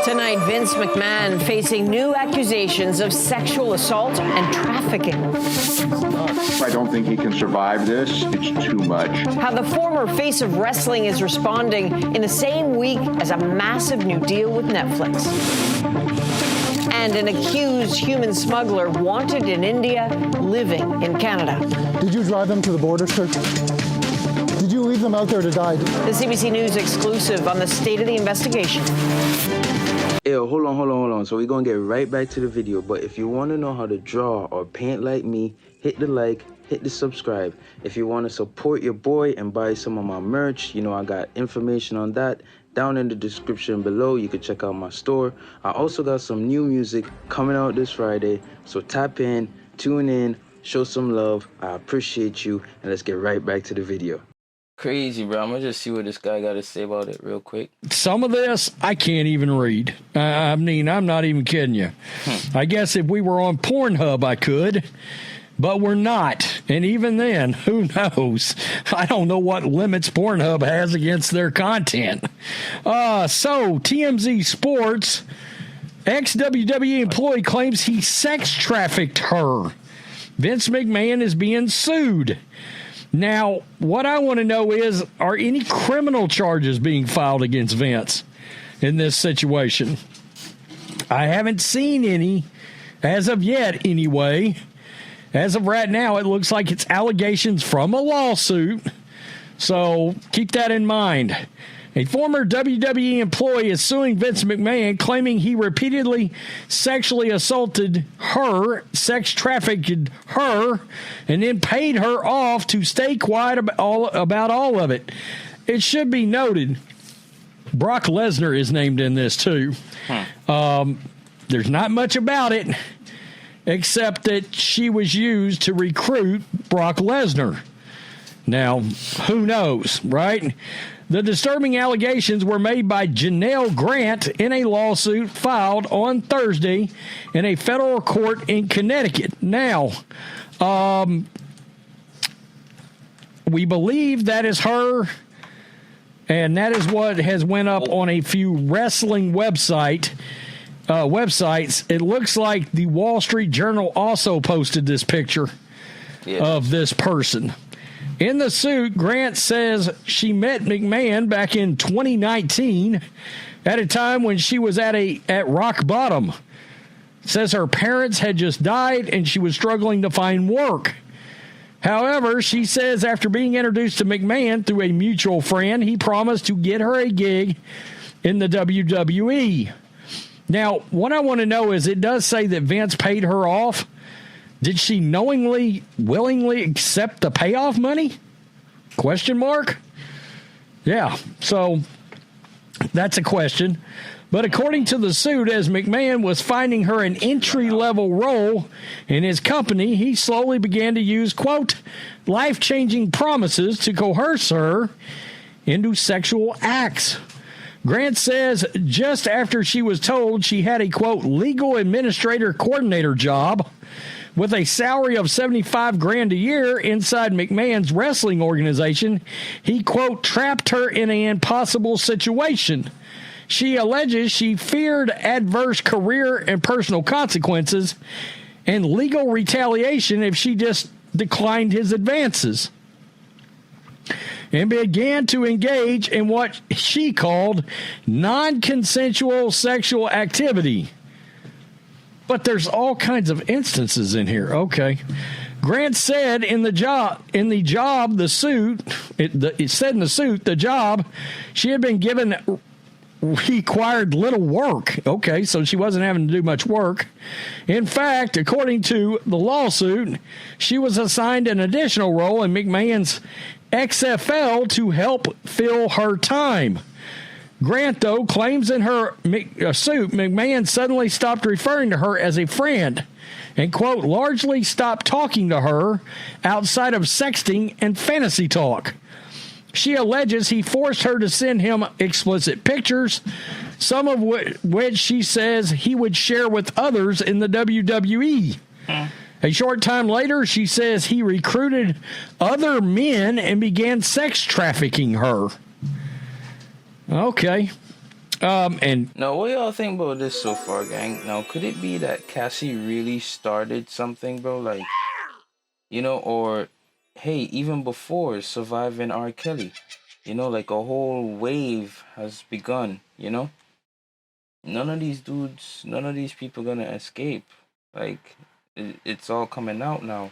Tonight, Vince McMahon facing new accusations of sexual assault and trafficking. I don't think he can survive this. It's too much. How the former face of wrestling is responding in the same week as a massive new deal with Netflix. And an accused human smuggler wanted in India, living in Canada. Did you drive them to the border, sir? Did you leave them out there to die? The CBC News exclusive on the state of the investigation. Yo, hold on. So we're going to get right back to the video. But if you want to know how to draw or paint like me, hit the like, hit the subscribe. If you want to support your boy and buy some of my merch, you know, I got information on that down in the description below. You can check out my store. I also got some new music coming out this Friday. So tap in, tune in, show some love. I appreciate you. And let's get right back to the video. Crazy, bro. I'm gonna just see what this guy got to say about it real quick. Some of this I can't even read. I mean, I'm not even kidding you. I guess if we were on Pornhub, I could, but we're not. And even then, who knows? I don't know what limits Pornhub has against their content. So TMZ Sports, ex-WWE employee claims he sex trafficked her. Vince McMahon is being sued. Now, what I want to know is, are any criminal charges being filed against Vince in this situation? I haven't seen any as of yet, anyway. As of right now, it looks like it's allegations from a lawsuit. So keep that in mind. A former WWE employee is suing Vince McMahon, claiming he repeatedly sexually assaulted her, sex trafficked her, and then paid her off to stay quiet about all of it. It should be noted, Brock Lesnar is named in this too. There's not much about it, except that she was used to recruit Brock Lesnar. Now, who knows, right? The disturbing allegations were made by Janelle Grant in a lawsuit filed on Thursday in a federal court in Connecticut. Now, we believe that is her, and that is what has went up on a few wrestling websites. It looks like the Wall Street Journal also posted this picture of this person. In the suit, Grant says she met McMahon back in 2019 at a time when she was at rock bottom. Says her parents had just died and she was struggling to find work. However, she says after being introduced to McMahon through a mutual friend, he promised to get her a gig in the WWE. Now, what I want to know is, it does say that Vince paid her off. Did she knowingly, willingly accept the payoff money? Question mark? Yeah, so that's a question. But according to the suit, as McMahon was finding her an entry-level role in his company, he slowly began to use, quote, life-changing promises to coerce her into sexual acts. Grant says just after she was told she had a, quote, legal administrator coordinator job with a salary of $75,000 a year inside McMahon's wrestling organization, he, quote, trapped her in an impossible situation. She alleges she feared adverse career and personal consequences and legal retaliation if she just declined his advances, and began to engage in what she called non-consensual sexual activity. But there's all kinds of instances in here. Okay. Grant said the job she had been given required little work. Okay, so she wasn't having to do much work. In fact, according to the lawsuit, she was assigned an additional role in McMahon's XFL to help fill her time. Grant, though, claims in her suit, McMahon suddenly stopped referring to her as a friend and, quote, largely stopped talking to her outside of sexting and fantasy talk. She alleges he forced her to send him explicit pictures, some of which she says he would share with others in the WWE. A short time later, she says he recruited other men and began sex trafficking her. Okay. And Now, what y'all think about this so far, gang? Now, could it be that Cassie really started something, bro? Like, you know, or hey, even before surviving R. Kelly, you know, like a whole wave has begun, you know? None of these dudes, none of these people gonna escape. Like, it's all coming out now.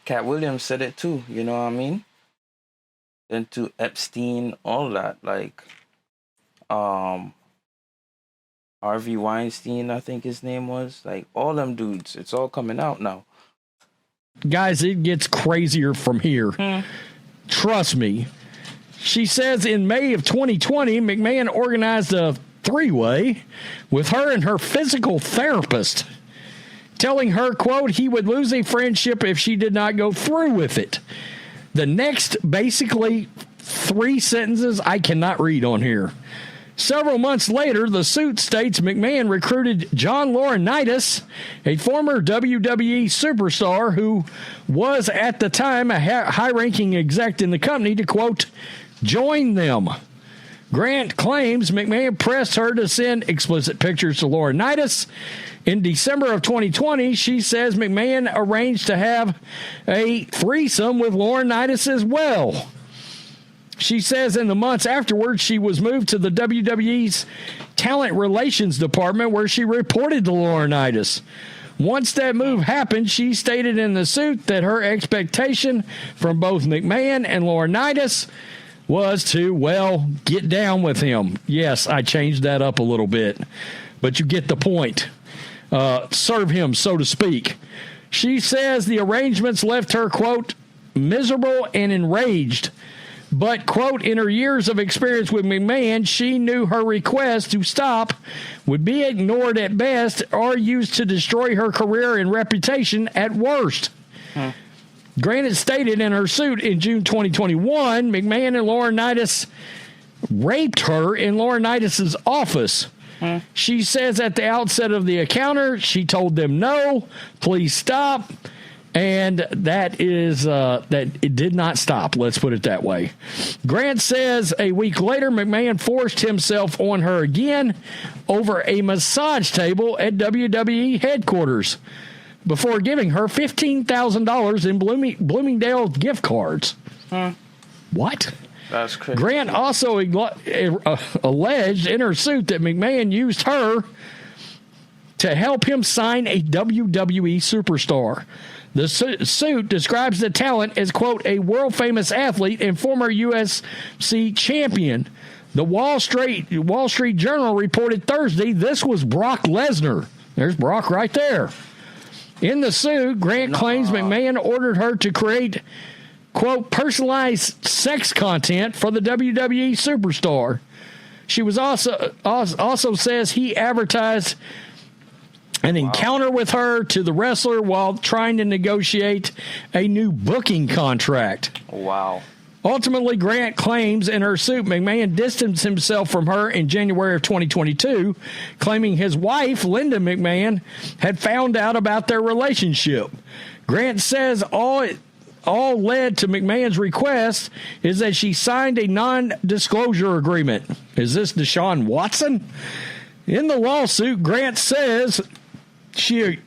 Cat Williams said it too, you know what I mean? Then to Epstein, all that, like, Harvey Weinstein, I think his name was, like, all them dudes, it's all coming out now. guys, it gets crazier from here. Trust me. She says in May of 2020, McMahon organized a three-way with her and her physical therapist, telling her, quote, he would lose a friendship if she did not go through with it. The next, basically, 3 sentences I cannot read on here. Several months later, the suit states McMahon recruited John Laurenitis, a former WWE superstar who was at the time a high-ranking exec in the company, to, quote, join them. Grant claims McMahon pressed her to send explicit pictures to Laurenitis. In December of 2020, she says McMahon arranged to have a threesome with Laurenitis as well. She says in the months afterwards, she was moved to the WWE's Talent Relations Department, where she reported to Laurenitis. Once that move happened, she stated in the suit that her expectation from both McMahon and Laurenitis was to, well, get down with him. Yes, I changed that up a little bit, but you get the point. Serve him, so to speak. She says the arrangements left her, quote, miserable and enraged. But, quote, in her years of experience with McMahon, she knew her request to stop would be ignored at best or used to destroy her career and reputation at worst. Granted stated in her suit in June 2021, McMahon and Laurenitis raped her in Laurenitis' office. She says at the outset of the encounter, she told them no, please stop. And that is that it did not stop. Let's put it that way. Grant says a week later, McMahon forced himself on her again over a massage table at WWE headquarters before giving her $15,000 in Bloomingdale gift cards. What? That's crazy. Grant also alleged in her suit that McMahon used her to help him sign a WWE superstar. The suit describes the talent as, quote, a world-famous athlete and former UFC champion. The Wall Street Journal reported Thursday this was Brock Lesnar. There's Brock right there. In the suit, Grant claims McMahon ordered her to create, quote, personalized sex content for the WWE superstar. She was also says he advertised an encounter with her to the wrestler while trying to negotiate a new booking contract. Wow. Ultimately, Grant claims in her suit McMahon distanced himself from her in January of 2022, claiming his wife, Linda McMahon, had found out about their relationship. Grant says all led to McMahon's request is that she signed a non-disclosure agreement. Is this Deshaun Watson? In the lawsuit, Grant says she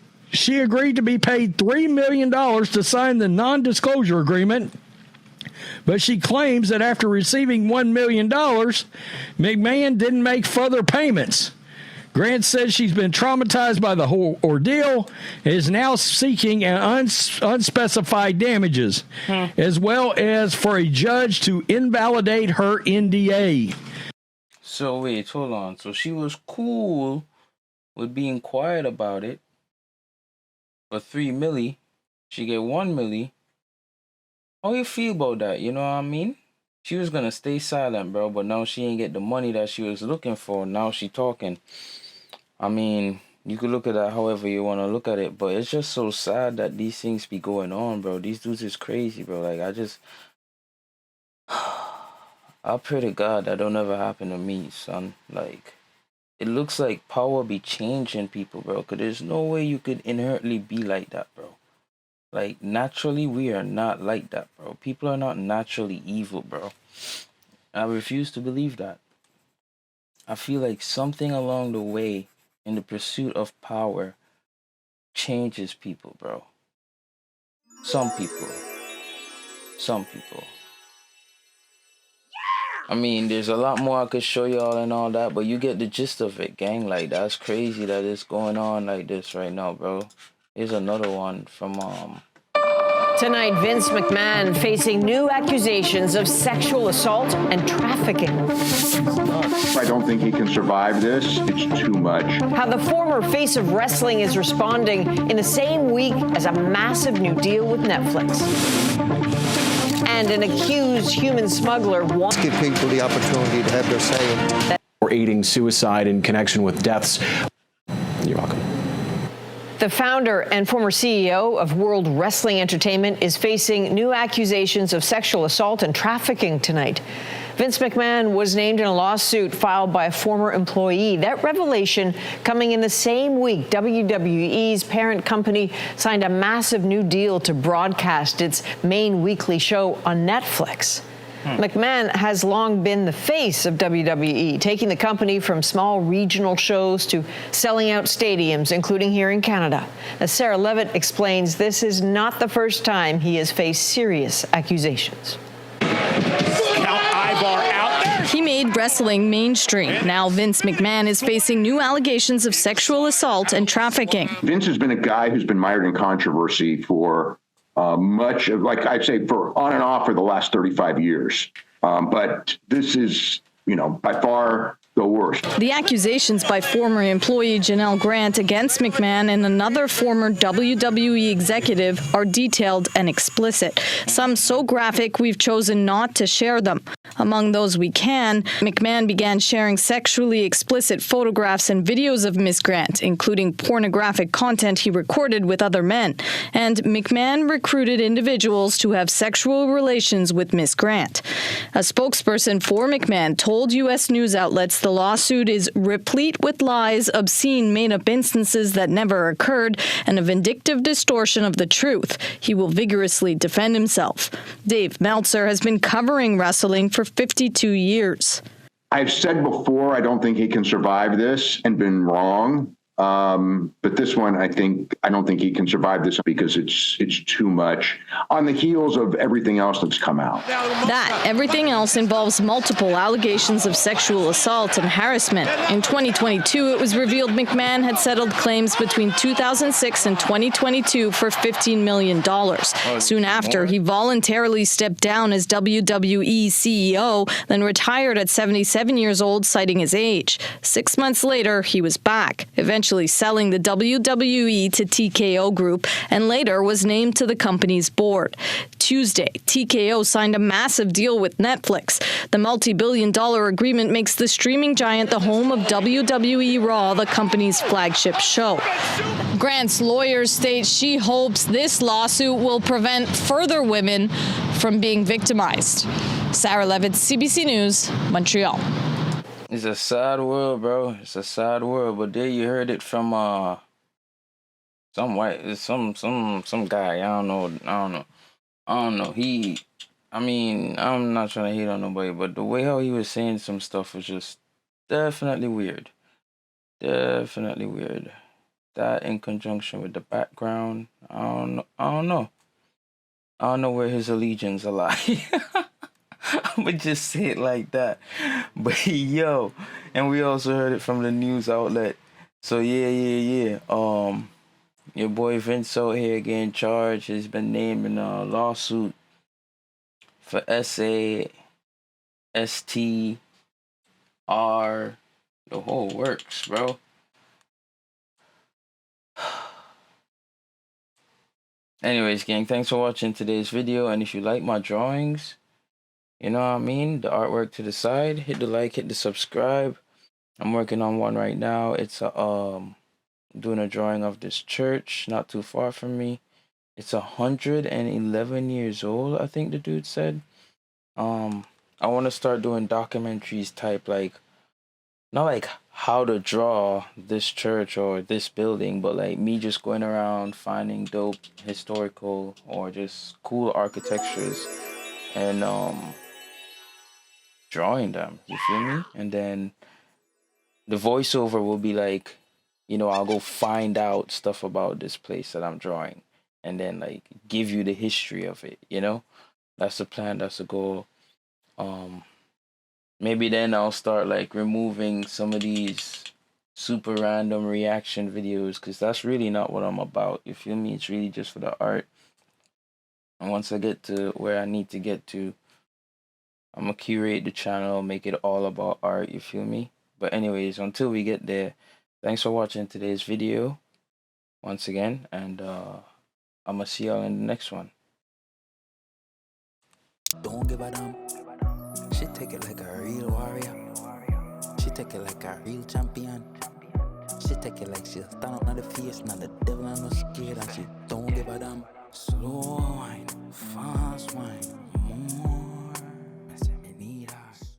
agreed to be paid $3 million to sign the non-disclosure agreement, but she claims that after receiving $1 million, McMahon didn't make further payments. Grant says she's been traumatized by the whole ordeal and is now seeking unspecified damages, as well as for a judge to invalidate her NDA. So wait, hold on. So she was cool with being quiet about it. For $3 million, she get $1 million. How you feel about that? You know what I mean? She was gonna stay silent, bro, but now she ain't get the money that she was looking for. Now she talking. I mean, you could look at that however you want to look at it, but it's just so sad that these things be going on, bro. These dudes is crazy, bro. Like, I pray to God that don't ever happen to me, son. Like, it looks like power be changing people, bro. Because there's no way you could inherently be like that, bro. Like, naturally, we are not like that, bro. People are not naturally evil, bro. I refuse to believe that. I feel like something along the way in the pursuit of power changes people, bro. Some people. I mean, there's a lot more I could show y'all and all that, but you get the gist of it, gang. Like, that's crazy that it's going on like this right now, bro. Here's another one from, Tonight, Vince McMahon facing new accusations of sexual assault and trafficking. I don't think he can survive this. It's too much. How the former face of wrestling is responding in the same week as a massive new deal with Netflix. And an accused human smuggler wants to give people the opportunity to have their say. Or aiding suicide in connection with deaths. You're welcome. The founder and former CEO of World Wrestling Entertainment is facing new accusations of sexual assault and trafficking tonight. Vince McMahon was named in a lawsuit filed by a former employee. That revelation coming in the same week WWE's parent company signed a massive new deal to broadcast its main weekly show on Netflix. McMahon has long been the face of WWE, taking the company from small regional shows to selling out stadiums, including here in Canada. As Sarah Levitt explains, this is not the first time he has faced serious accusations. He made wrestling mainstream. Now Vince McMahon is facing new allegations of sexual assault and trafficking. Vince has been a guy who's been mired in controversy for much of, like I'd say, for on and off for the last 35 years. But this is, by far the worst. The accusations by former employee Janelle Grant against McMahon and another former WWE executive are detailed and explicit. Some so graphic we've chosen not to share them. Among those we can, McMahon began sharing sexually explicit photographs and videos of Ms. Grant, including pornographic content he recorded with other men. And McMahon recruited individuals to have sexual relations with Ms. Grant. A spokesperson for McMahon told U.S. news outlets the lawsuit is replete with lies, obscene made-up instances that never occurred, and a vindictive distortion of the truth. He will vigorously defend himself. Dave Meltzer has been covering wrestling for 52 years. I've said before, I don't think he can survive this, and been wrong. But this one, I don't think he can survive this because it's too much on the heels of everything else that's come out. That everything else involves multiple allegations of sexual assault and harassment. In 2022, it was revealed McMahon had settled claims between 2006 and 2022 for $15 million. Soon after, he voluntarily stepped down as WWE CEO, then retired at 77 years old, citing his age. 6 months later, he was back, eventually selling the WWE to TKO Group, and later was named to the company's board. Tuesday, TKO signed a massive deal with Netflix. The multi-billion-dollar agreement makes the streaming giant the home of WWE Raw, the company's flagship show. Grant's lawyers state she hopes this lawsuit will prevent further women from being victimized. Sarah Levitt, CBC News, Montreal. It's a sad world, bro. It's a sad world. But there you heard it from some guy. I don't know. I'm not trying to hate on nobody, but the way how he was saying some stuff was just definitely weird. Definitely weird. That in conjunction with the background, I don't know. I don't know where his allegiance lie. I'ma just say it like that. But yo, and we also heard it from the news outlet. So yeah. Your boy Vince out here getting charged. Has been named in a lawsuit for SA, ST, R, the whole works, bro. Anyways, gang, thanks for watching today's video. And if you like my drawings, you know what I mean, the artwork to the side, hit the like, hit the subscribe. I'm working on one right now. It's doing a drawing of this church not too far from me. It's 111 years old, I think the dude said. I want to start doing documentaries type, like, not like how to draw this church or this building, but like me just going around finding dope historical or just cool architectures and drawing them, you feel me? And then the voiceover will be like, you know, I'll go find out stuff about this place that I'm drawing and then like give you the history of it, you know? That's the plan, that's the goal. Maybe then I'll start like removing some of these super random reaction videos, because that's really not what I'm about. You feel me? It's really just for the art. And once I get to where I need to get to, I'm gonna curate the channel, make it all about art, you feel me? But anyways, until we get there, thanks for watching today's video once again, and I'm gonna see y'all in the next one. Don't give a damn. She take it like a real warrior. She take it like a real champion. She take it like she'll stand up on the face, not the devil and no scared, and she don't give a damn. Slow wine, fast wine, more.